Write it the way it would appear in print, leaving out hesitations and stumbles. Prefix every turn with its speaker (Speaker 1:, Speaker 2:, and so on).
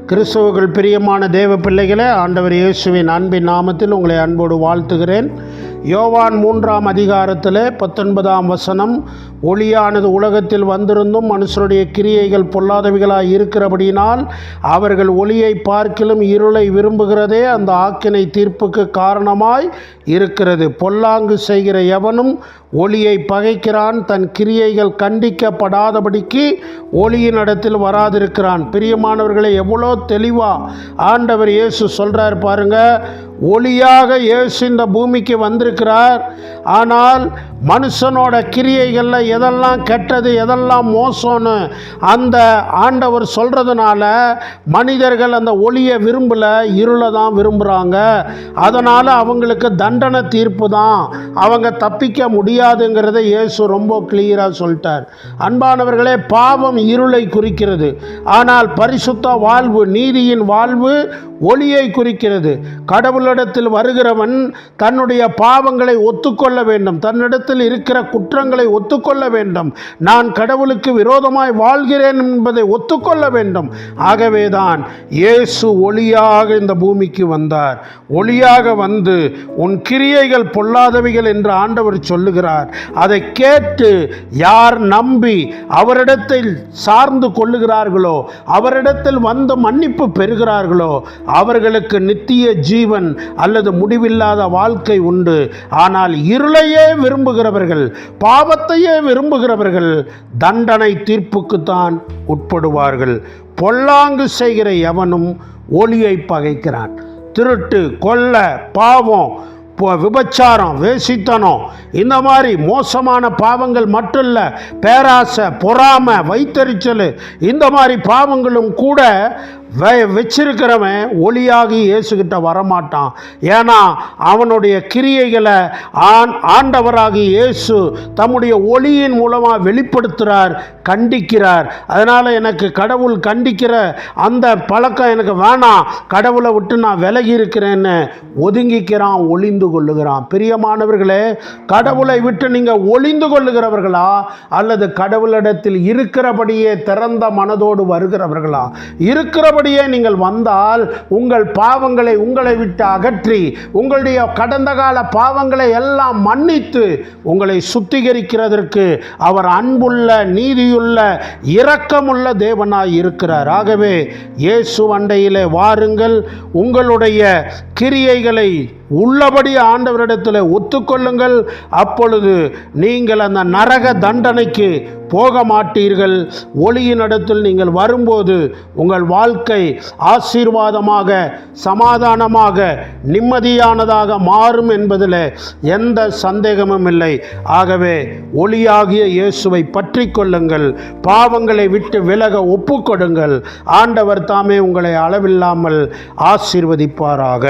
Speaker 1: கிறிஸ்துவுக்குள் பிரியமான தேவ பிள்ளைகளே, ஆண்டவர் இயேசுவின் அன்பின் நாமத்தில் உங்களை அன்போடு வாழ்த்துகிறேன். யோவான் 3ஆம் அதிகாரத்தில் 19ஆம் வசனம், ஒளியானது உலகத்தில் வந்திருந்தும் மனுஷருடைய கிரியைகள் பொல்லாதவைகளாய் இருக்கிறபடியினால் அவர்கள் ஒளியை பார்க்கிலும் இருளை விரும்புகிறதே அந்த ஆக்கினை தீர்ப்புக்கு காரணமாய் இருக்கிறது. பொல்லாங்கு செய்கிற எவனும் ஒளியை பகைக்கிறான், தன் கிரியைகள் கண்டிக்கப்படாதபடிக்கு ஒளியின் இடத்தில் வராதிருக்கிறான். பிரியமானவர்களை, எவ்வளோ தெளிவாக ஆண்டவர் இயேசு சொல்கிறார் பாருங்க. ஒளியாக இயேசு இந்த பூமிக்கு வந்திருக்கிறார். ஆனால் மனுஷனோட கிரியைகளில் எதெல்லாம் கெட்டது எதெல்லாம் மோசம்னு அந்த ஆண்டவர் சொல்கிறதுனால மனிதர்கள் அந்த ஒளியை விரும்பலை, இருளை தான் விரும்புகிறாங்க. அதனால் அவங்களுக்கு தண்டனை தீர்ப்பு தான், அவங்க தப்பிக்க முடியாதுங்கிறத இயேசு ரொம்ப கிளியராக சொல்லிட்டார். அன்பானவர்களே, பாவம் இருளை குறிக்கிறது, ஆனால் பரிசுத்த வாழ்வு, நீதியின் வாழ்வு ஒளியை குறிக்கிறது. கடவுளிடத்தில் வருகிறவன் தன்னுடைய பாவங்களை ஒத்துக்கொள்ள வேண்டும், தன்னிடத்தில் இருக்கிற குற்றங்களை ஒத்துக்கொள்ள வேண்டும், நான் கடவுளுக்கு விரோதமாய் வாழ்கிறேன் என்பதை ஒத்துக்கொள்ள வேண்டும். ஆகவேதான் இயேசு ஒளியாக இந்த பூமிக்கு வந்தார். ஒளியாக வந்து உன் கிரியைகள் பொல்லாதவைகள் என்று ஆண்டவர் சொல்லுகிறார். அதை கேட்டு யார் நம்பி அவரிடத்தில் சார்ந்து கொள்ளுகிறார்களோ, அவரிடத்தில் வந்து மன்னிப்பு பெறுகிறார்களோ, அவர்களுக்கு நித்திய ஜீவன் அல்லது முடிவில்லாத வாழ்க்கை உண்டு. ஆனால் இருளையே விரும்புகிறவர்கள், பாவத்தையே விரும்புகிறவர்கள் தண்டனை தீர்ப்புக்குத்தான் உட்படுவார்கள். பொல்லாங்கு செய்கிற எவனும் ஒளியை பகைக்கிறான். திருட்டு, கொள்ளை, பாவம், விபச்சாரம், வேசித்தனம், இந்த மாதிரி மோசமான பாவங்கள் மட்டும் இல்லை, பேராசை, பொறாமை, வைத்தறிச்சல், இந்த மாதிரி பாவங்களும் கூட வச்சிருக்கிறவன் ஒளியாகி இயேசுகிட்ட வரமாட்டான். ஏன்னா அவனுடைய கிரியைகளை ஆண்டவராகி இயேசு தம்முடைய ஒளியின் மூலமாக வெளிப்படுத்துகிறார், கண்டிக்கிறார். அதனால் எனக்கு கடவுள் கண்டிக்கிற அந்த பழக்கம் எனக்கு வேணாம், கடவுளை விட்டு நான் விலகி இருக்கிறேன்னு ஒதுங்கிக்கிறான், ஒளிந்து கொள்ளுகிறான். பிரியமானவர்களே, கடவுளை விட்டு நீங்கள் ஒளிந்து கொள்ளுகிறவர்களா அல்லது கடவுளிடத்தில் இருக்கிறபடியே திறந்த மனதோடு வருகிறவர்களா? இருக்கிறபடியே நீங்கள் வந்தால் உங்கள் பாவங்களை உங்களை விட்டு அகற்றி, உங்களுடைய கடந்த கால பாவங்களை எல்லாம் மன்னித்து உங்களை சுத்திகரிக்கிறதற்கு அவர் அன்புள்ள, நீதியுள்ள, இரக்கமுள்ள தேவனாய் இருக்கிறார். ஆகவே இயேசு அண்டையிலே வாருங்கள், உங்களுடைய கிரியைகளை உள்ளபடி ஆண்டவரிடத்தில் ஒத்துக்கொள்ளுங்கள். அப்பொழுது நீங்கள் அந்த நரக தண்டனைக்கு போக மாட்டீர்கள். ஒளியினிடத்தில் நீங்கள் வரும்போது உங்கள் வாழ்க்கை ஆசீர்வாதமாக, சமாதானமாக, நிம்மதியானதாக மாறும் என்பதில் எந்த சந்தேகமும் இல்லை. ஆகவே ஒளியாகிய இயேசுவை பற்றி கொள்ளுங்கள், பாவங்களை விட்டு விலக ஒப்புக்கொடுங்கள். ஆண்டவர் தாமே உங்களை அளவில்லாமல் ஆசீர்வதிப்பாராக.